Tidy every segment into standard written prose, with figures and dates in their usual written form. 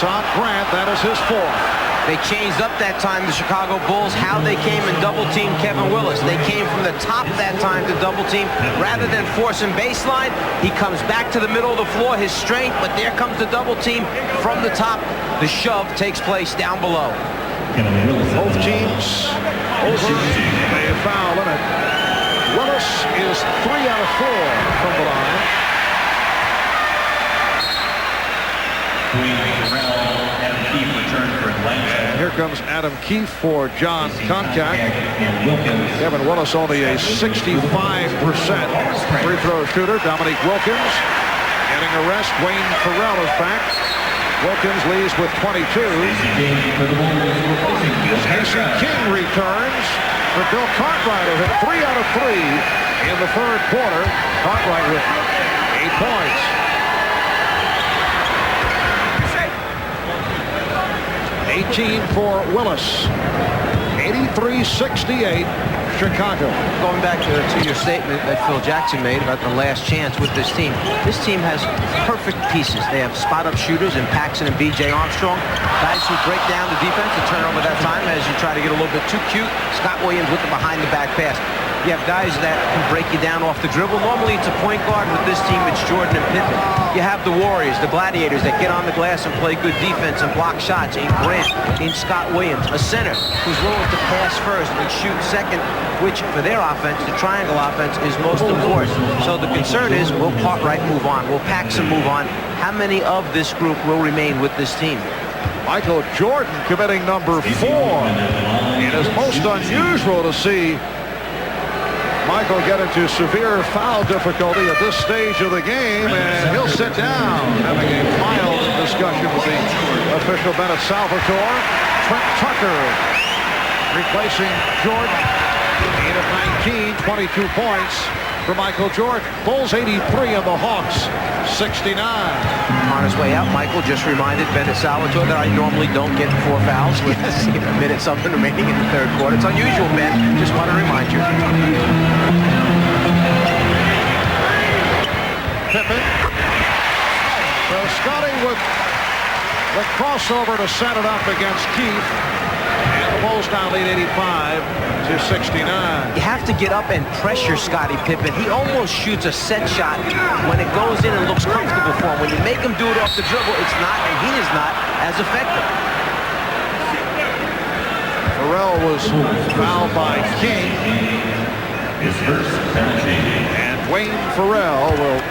It's on Grant. That is his fourth. They changed up that time, the Chicago Bulls, how they came and double-teamed Kevin Willis. They came from the top that time to double-team. Rather than forcing baseline, he comes back to the middle of the floor, his strength, but there comes the double-team from the top. The shove takes place down below. Both teams over a foul limit. Willis is 3 out of 4 from the line. And here comes Adam Keefe for John Koncak. Kevin Willis only a 65% free throw shooter. Dominique Wilkins getting a rest. Wayne Farrell is back. Wilkins leads with 22. Casey King returns for Bill Cartwright, who hit 3 out of 3 in the third quarter. Cartwright with 8 points. 18 for Willis. 83-68, Chicago. Going back to your statement that Phil Jackson made about the last chance with this team has perfect pieces. They have spot-up shooters in Paxson and B.J. Armstrong, guys who break down the defense and turn over that time as you try to get a little bit too cute. Scott Williams with the behind-the-back pass. You have guys that can break you down off the dribble. Normally it's a point guard. With this team, it's Jordan and Pippen. You have the Warriors, the Gladiators, that get on the glass and play good defense and block shots. In Grant, in Scott Williams, a center who's willing to pass first and shoot second, which for their offense, the triangle offense, is most important. So the concern is, will Cartwright move on? Will Paxson move on? How many of this group will remain with this team? Michael Jordan committing number 4. It is most unusual to see Michael get into severe foul difficulty at this stage of the game, and he'll sit down, having a mild discussion with the official Bennett Salvatore. Trent Tucker replacing Jordan. 8 of 19, 22 points for Michael Jordan. Bulls 83 and the Hawks 69. On his way out, Michael just reminded Bennett Salvatore that I normally don't get 4 fouls with a minute something remaining in the third quarter. It's unusual, Ben. Just want to remind you. Pippen. So Scotty with the crossover to set it up against Keefe. And the Bulls now lead 85-69. You have to get up and pressure Scottie Pippen. He almost shoots a set shot when it goes in and looks comfortable for him. When you make him do it off the dribble, it's not, and he is not as effective. Farrell was fouled by King. And Wayne Farrell will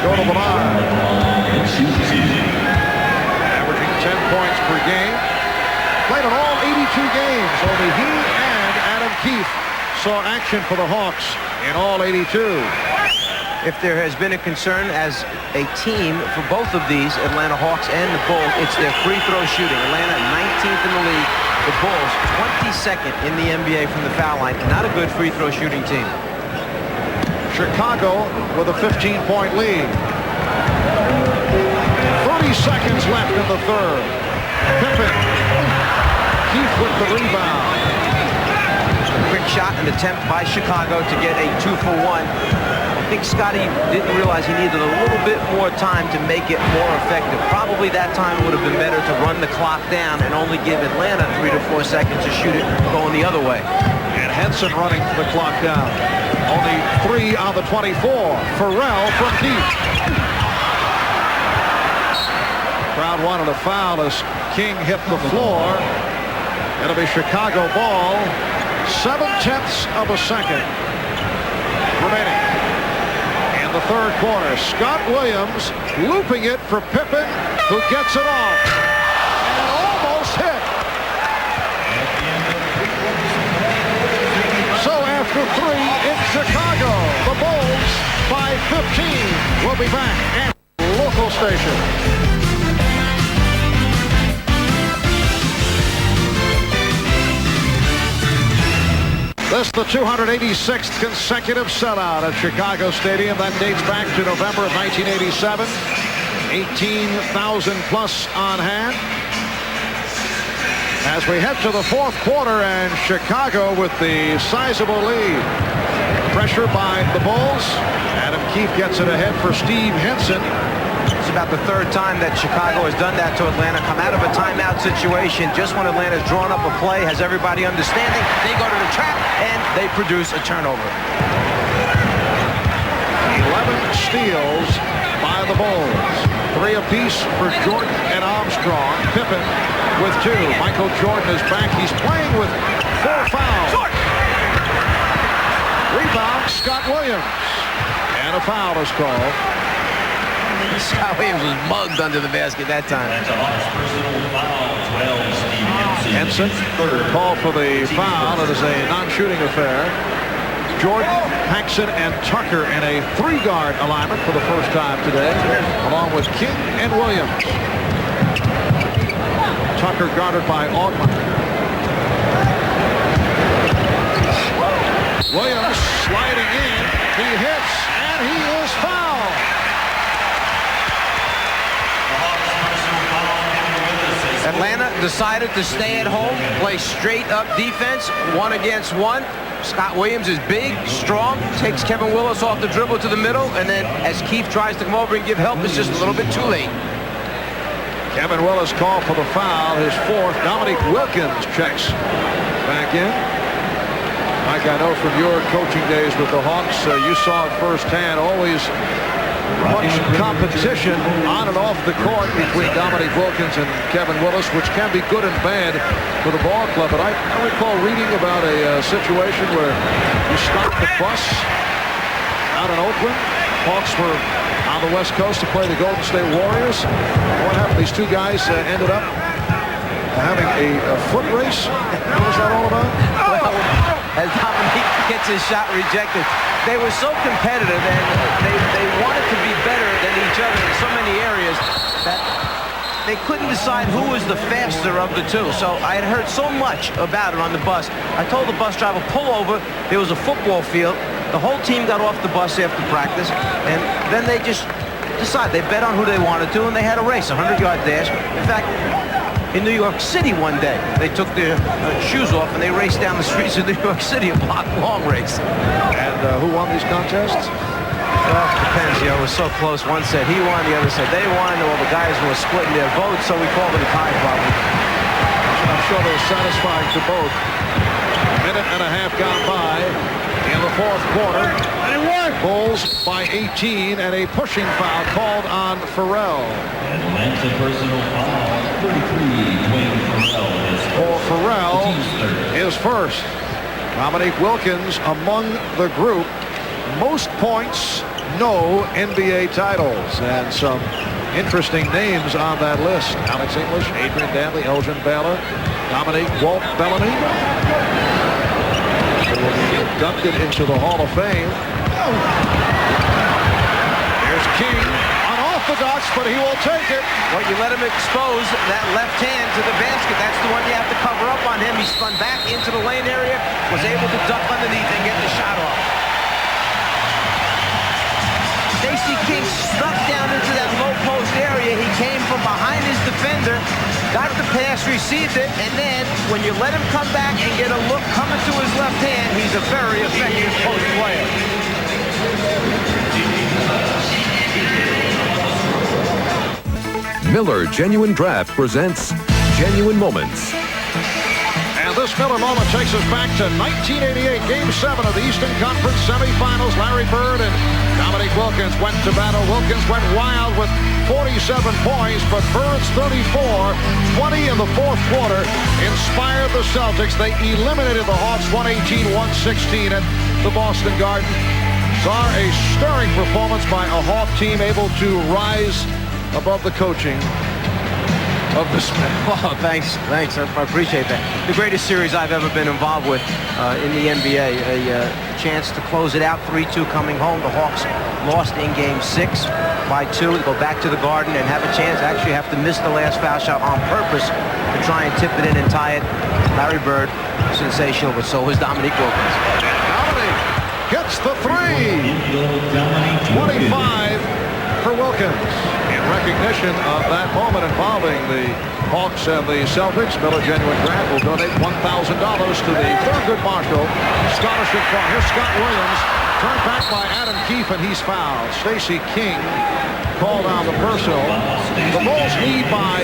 go to the line. Averaging 10 points per game. Played in all 82 games. Only he and Adam Keefe saw action for the Hawks in all 82. If there has been a concern as a team for both of these, Atlanta Hawks and the Bulls, it's their free throw shooting. Atlanta 19th in the league. The Bulls 22nd in the NBA from the foul line. Not a good free throw shooting team. Chicago with a 15-point lead. 30 seconds left in the third. Pippen. Keefe with the rebound. Quick shot and attempt by Chicago to get a 2-for-1. I think Scotty didn't realize he needed a little bit more time to make it more effective. Probably that time would have been better to run the clock down and only give Atlanta 3 to 4 seconds to shoot it going the other way. And Henson running the clock down. Only 3 on the 24. Farrell from deep. Crowd wanted a foul as King hit the floor. It'll be Chicago ball. 7/10 of a second remaining in the third quarter. Scott Williams looping it for Pippen, who gets it off and almost hit. So after 3 in Chicago, the Bulls by 15 will be back at local station. This is the 286th consecutive sellout at Chicago Stadium. That dates back to November of 1987. 18,000 plus on hand. As we head to the fourth quarter, and Chicago with the sizable lead. Pressure by the Bulls. Adam Keefe gets it ahead for Steve Henson. It's a about the third time that Chicago has done that to Atlanta. Come out of a timeout situation just when Atlanta's drawn up a play, has everybody understanding. They go to the trap, and they produce a turnover. 11 steals by the Bulls. 3 apiece for Jordan and Armstrong. Pippen with 2. Michael Jordan is back. He's playing with 4 fouls. Rebound, Scott Williams. And a foul is called. Scott Williams was mugged under the basket that time. Henson called for the foul. It is a non-shooting affair. Jordan, Paxson, and Tucker in a 3-guard alignment for the first time today, along with King and Williams. Tucker guarded by Augman. Williams sliding in. He hits, and he is fouled. Atlanta decided to stay at home, play straight up defense, 1 against 1. Scott Williams is big, strong, takes Kevin Willis off the dribble to the middle, and then as Keith tries to come over and give help, it's just a little bit too late. Kevin Willis called for the foul, his 4th. Dominique Wilkins checks back in. Mike, I know from your coaching days with the Hawks, you saw it firsthand, always much competition on and off the court between Dominique Wilkins and Kevin Willis, which can be good and bad for the ball club. But I recall reading about a situation where you stopped the bus out in Oakland. Hawks were on the West Coast to play the Golden State Warriors. What happened? These 2 guys ended up having a foot race. What was that all about? Well, as Dominique gets his shot rejected, they were so competitive and they wanted to be better than each other in so many areas that they couldn't decide who was the faster of the 2. So I had heard so much about it on the bus. I told the bus driver, pull over. There was a football field. The whole team got off the bus after practice, and then they just decided. They bet on who they wanted to, and they had a race, a 100-yard dash. In fact, in New York City one day, they took their shoes off and they raced down the streets of New York City, a block-long race. And who won these contests? Well, it depends, you know, it was so close. One said he won, the other said they won. All the guys were splitting their votes, so we called it a tie problem. I'm sure they were satisfying to both. A minute and a half gone by in the 4th quarter. Bulls by 18, and a pushing foul called on Farrell. Atlanta personal foul, 33, Dwayne Farrell. Farrell is first. Dominique Wilkins among the group. Most points, no NBA titles. And some interesting names on that list. Alex English, Adrian Dantley, Elgin Baylor, Dominique Walt Bellamy. Who will be inducted into the Hall of Fame. Here's King, unorthodox, but he will take it. Well, you let him expose that left hand to the basket. That's the one you have to cover up on him. He spun back into the lane area, was able to duck underneath and get the shot off. Stacey King snuck down into that low post area. He came from behind his defender, got the pass, received it, and then when you let him come back and get a look coming to his left hand, he's a very effective post player. Miller Genuine Draft presents Genuine Moments. And this Miller moment takes us back to 1988, Game 7 of the Eastern Conference semifinals. Larry Bird and Dominique Wilkins went to battle. Wilkins went wild with 47 points, but Bird's 34, 20 in the 4th quarter inspired the Celtics. They eliminated the Hawks 118-116 at the Boston Garden. Saw a stirring performance by a Hawk team able to rise above the coaching of this man. Oh, thanks. I appreciate that. The greatest series I've ever been involved with in the NBA. A chance to close it out, 3-2 coming home. The Hawks lost in Game 6 by 2. Go back to the Garden and have a chance. Actually have to miss the last foul shot on purpose to try and tip it in and tie it. Larry Bird, sensational, but so was Dominique Wilkins. Dominique gets the 3. 25 for Wilkins. In recognition of that moment involving the Hawks and the Celtics, Miller Genuine Draft will donate $1,000 to the Thurgood Marshall Scholarship Fund. Here's Scott Williams, turned back by Adam Keefe, and he's fouled. Stacey King called on the personal. The Bulls lead by